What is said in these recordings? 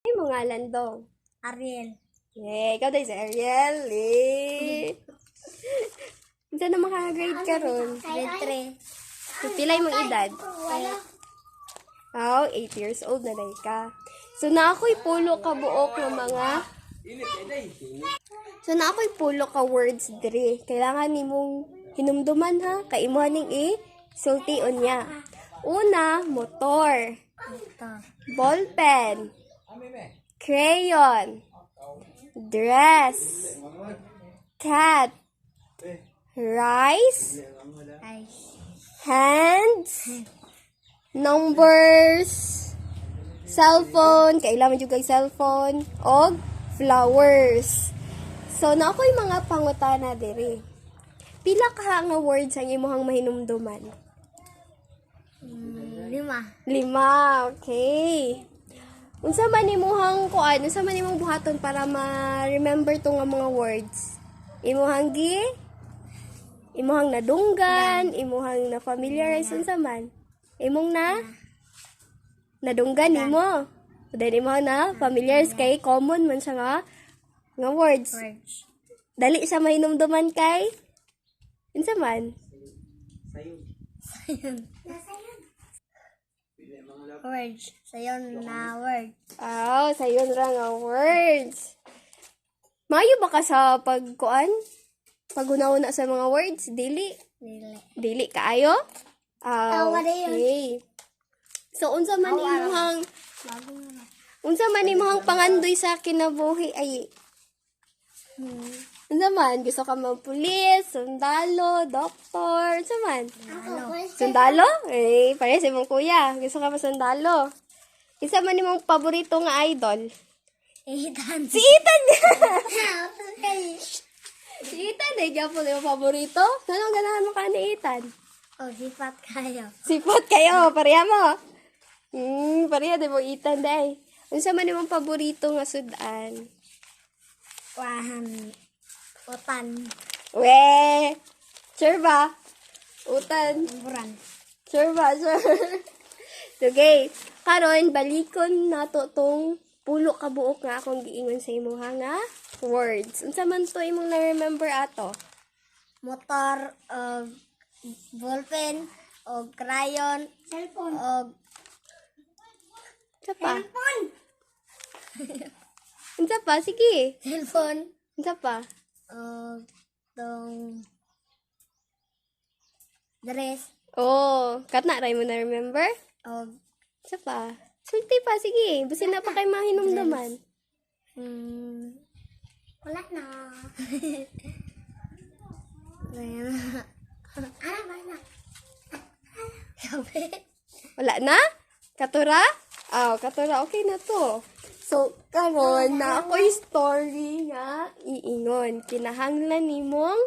Ay mo nga landong. Ariel. Ikaw dahil si Ariel. Hindi na makagrade ka ron. Grade 3. Pilay mong edad. Oh, 8 years old na dahil ka. So, na ako'y pulo ka buok ng mga... So, na ako'y pulo ka words dire. Kailangan ni mong hinumduman ha. Kaimuhan ning sultion niya. Una, motor. Ballpen. Crayon. Dress. Cat. Rice. Hands. Numbers. Cellphone. Kailangan juga yung cellphone. Og flowers. So, na ako'y mga pangutana diri. Pila ka nga words ang imuhang mahinumduman? 5. 5. Okay. Unsa man imuhang kuan, unsa man imong buhaton para ma-remember to nga mga words? Imuhang nadunggan, imuhang na familiarize unsa man? Imong nadunggan nimo. Then imong na familiarize kay common man siya nga words. Dali siya mahinumduman kay unsa man? Words. Sayon na words. Sayon ra nga words. Mayo ba ka sa pagkuan? Pag-una-una sa mga words? Dili Dili. kaayo? wala yun. Okay. So, unsa man imong Bago na. unsa man imong pangandoy sa kinabuhi ay unsa man gusto ka magpulis, sundalo, doktor, unsa man? Sundalo? Pare sa imong kuya. Gusto ka pa sundalo. Isa man imong paborito nga idol? Ethan. Si Ethan! Okay. Si Ethan eh, gyapon yung paborito. Anong ganahan mo ka ni Ethan? Sipat kayo. Sipot kayo, pareha mo. Pareha din mo Ethan day. Unsa man imong paborito nga sudan? Utan. We! Sure ba? Utan. Buran. Sure ba? Sure. Okay. Karon balikon nato tong pulo ka buok nga akong giingon sa imo nga words. Unsa man to imong na-remember ato? Motor. Ballpen. Crayon. Cellphone. Unsa pa? Unsa pa? Sige. Cellphone. Unsa pa? Tong dress. Katna ray mo na remember? Unsa pa? Sulti pa, sige. Busin na pa kay mahinumduman. Wala na. Wala na? Katura? Katura. Okay na to. So, karon na ako'y story nga iingon. Kinahanglan nimong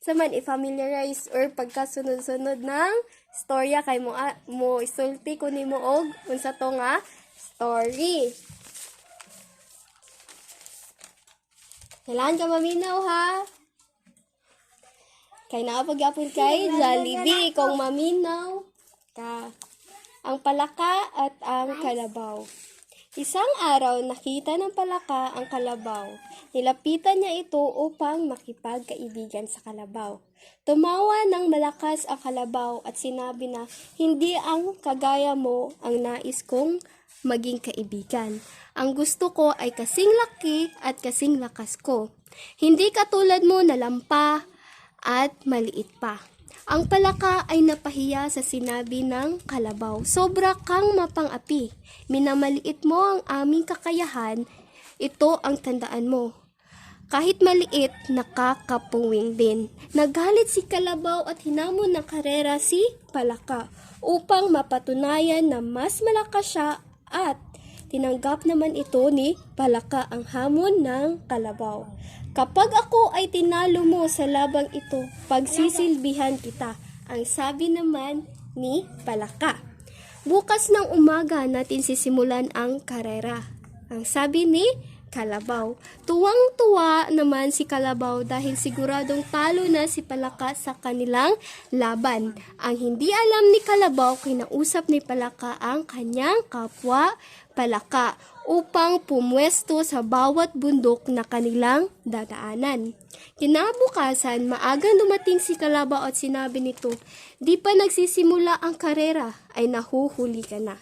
man i-familiarize or pagkasunod-sunod ng storya kay mo isulti ko nimo og unsa to nga story. Kailangan ka maminaw ha. Kay napagyapon kay Jollibee kung maminaw ka. Ang palaka at ang kalabaw. Isang araw, nakita ng palaka ang kalabaw. Nilapitan niya ito upang makipagkaibigan sa kalabaw. Tumawa ng malakas ang kalabaw at sinabi na, hindi ang kagaya mo ang nais kong maging kaibigan. Ang gusto ko ay kasing laki at kasing lakas ko. Hindi katulad mo na lampa at maliit pa. Ang palaka ay napahiya sa sinabi ng kalabaw. Sobra kang mapang-api. Minamaliit mo ang aming kakayahan. Ito ang tandaan mo. Kahit maliit, nakakapuwing din. Nagalit si kalabaw at hinamon ng karera si palaka upang mapatunayan na mas malakas siya at tinanggap naman ito ni palaka ang hamon ng kalabaw. Kapag ako ay tinalo mo sa labang ito, pagsisilbihan kita, ang sabi naman ni palaka. Bukas ng umaga natin sisimulan ang karera, ang sabi ni kalabaw. Tuwang-tuwa naman si kalabaw dahil siguradong talo na si palaka sa kanilang laban. Ang hindi alam ni kalabaw, kinausap ni palaka ang kanyang kapwa palaka upang pumwesto sa bawat bundok na kanilang dadaanan. Kinabukasan, maagang dumating si Kalabaw at sinabi nito, "Di pa nagsisimula ang karera, ay nahuhuli ka na.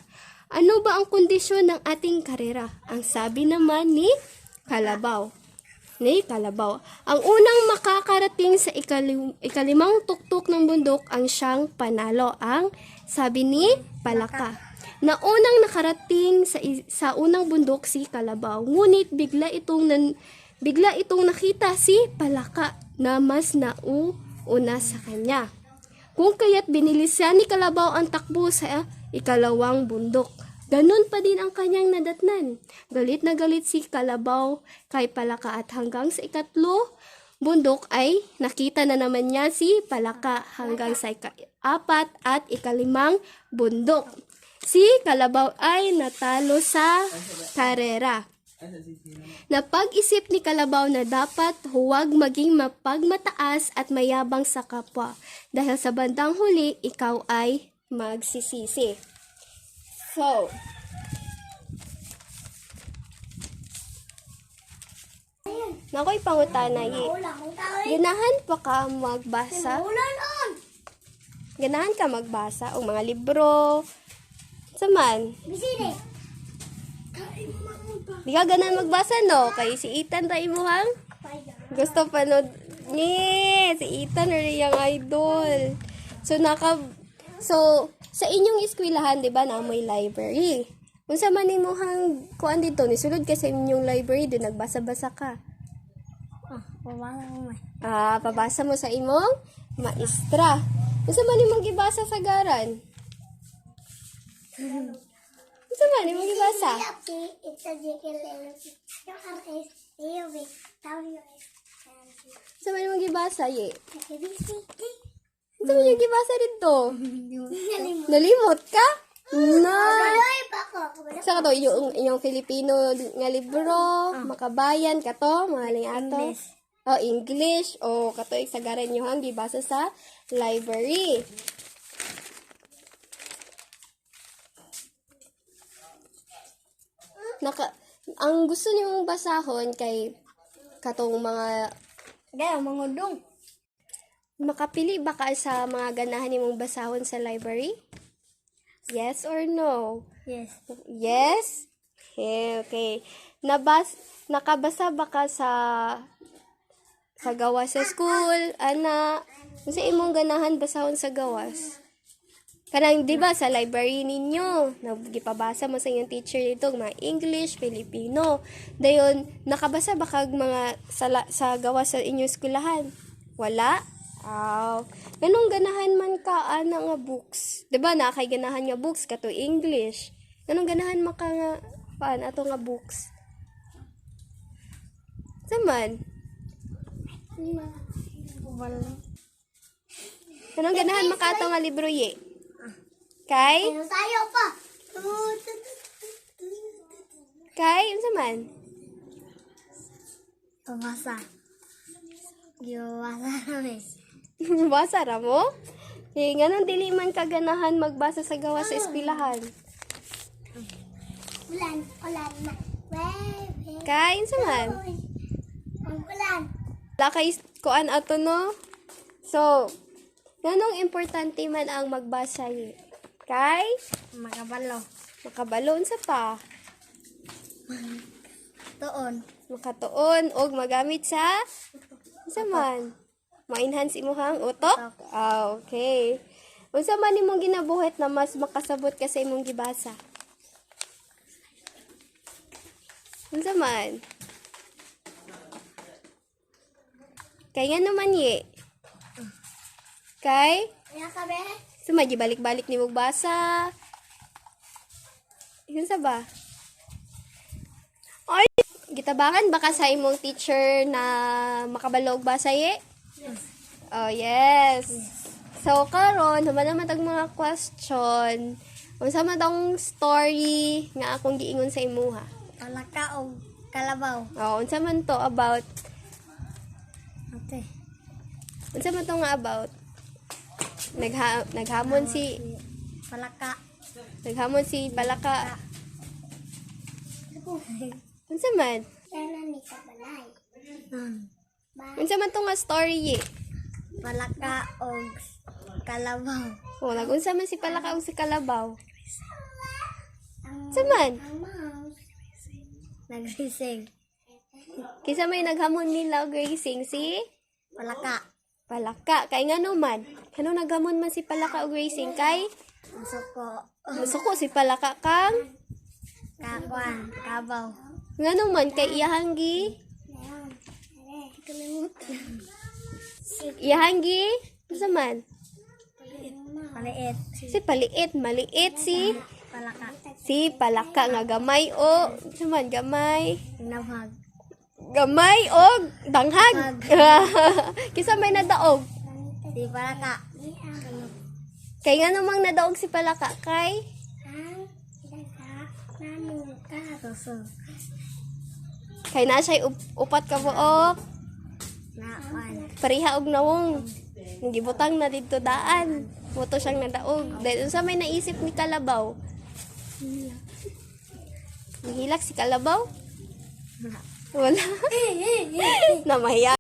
Ano ba ang kondisyon ng ating karera?" Ang sabi naman ni Kalabaw. Ang unang makakarating sa ikalimang tuktok ng bundok ang siyang panalo, ang sabi ni Palaka. Naunang nakarating sa unang bundok si Kalabaw, ngunit bigla itong nakita si Palaka na mas nauuna sa kanya. Kung kaya't binilisan ni Kalabaw ang takbo sa ikalawang bundok. Ganon pa din ang kanyang nadatnan. Galit na galit si Kalabaw kay Palaka at hanggang sa ikatlo bundok ay nakita na naman niya si Palaka hanggang sa ika-4 at ika-5 bundok. Si Kalabaw ay natalo sa karera. Napag-isip ni Kalabaw na dapat huwag maging mapagmataas at mayabang sa kapwa dahil sa bandang huli ikaw ay magsisisi. So, nako'y pangutana Ganahan pa ka magbasa? Ganahan ka magbasa o mga libro? Saman? Di ka ganahan magbasa, no? Kay si Ethan tayo mo hang? Gusto panood ni si Ethan or yung idol. So, sa inyong eskwelahan, di ba, na may library. Kung sa manimuhang kuan dito, nisulod ka sa inyong library, doon nagbasa-basa ka. Pabasa mo sa imong maestra. Kung sa manimong gibasa sa garan. Kung sa manimong gibasa. Sa manimong gibasa, ye. Ito mo yung gibasa dito. Nalimot ka? Na. Sa ka to, yung Filipino nga libro, makabayan ka to, mga ato. English. Kato, isagaran nyo hang gibasa sa library. Ang gusto niyo mong basahon kay katong mga Mangudong. makapili ba ka sa mga ganahan nimong basahon sa library? Yes or no? Yes. Yes? Okay. Nakabasa ba ka sa gawas sa school? Ana, sa imong ganahan basahon sa gawas? Kanang, di ba, sa library ninyo, nagipabasa mo sa inyong teacher dito, mga English, Filipino. Dayon, nakabasa ba kag mga sa gawas sa inyong eskwelahan? Wala? Ganong ganahan man ka nga books. Diba na kay ganahan nga books kato English. Ganong ganahan man ka nga ato nga books. Saman? Ganong ganahan man ka ato nga libro ye. Kay? Tayo pa. Kay? Unsa man? Pabasa. Gibasa namin. Basa ra mo? Ganong dili man kaganahan magbasa sa gawas sa eskwelahan. Ulan na. Kay? Unsa man? Ulan. Lakay kuan ato no? So, ganong importante man ang magbasa ye. Kay? Makabalo. Unsa pa? Makatuon og magamit sa unsa man? Ma-enhance imuhang utok? Okay. Unsa man imong ginabuhat na mas makasabot ka sa imong gibasa? Unsa man? Kay nga naman ye. Kay? Sumadyo balik-balik ni mong basa. Yun sa ba? Ay, gitabangan baka sa imong teacher na makabalog basa ye? Yes. So, karon naman tag mga question. Unsa man tong story nga akong giingon sa imuha? Palaka o Kalabaw. Unsa man to about? Okay. Unsa man to nga about? Naghamon si Palaka. Palaka. Unsa man? Sana ni kabalay. Unsa man to nga story? Palaka o kalabaw. O, nagunsa man si Palaka o si Kalabaw. Unsa man? Ang mouse. Nagrising. Kisa may naghamon nila og racing si Palaka. Palaka. Kay nga naman, kano naghamon man si Palaka og racing kay Masuko. gusto si Palaka kang Kakuan. Kabaw. nga naman kay iyahanggi iyahanggi unsa man? Paliit. Si Paliit, maliit Palaka. si Palaka nga gamay o unsa man gamay? Nabhag. Gamay og danghag. Kisa may nadaog. Si Palaka. Kay nga namang nadaog si Palaka kay Suso. kay na siya upat ka buok. Nakuan. Pariha og nawong. Gibutang na dito daan. Moto siyang nadaog. Dahil sa may naisip ni Kalabaw. Nahilak si Kalabaw? Wala. Namahiya.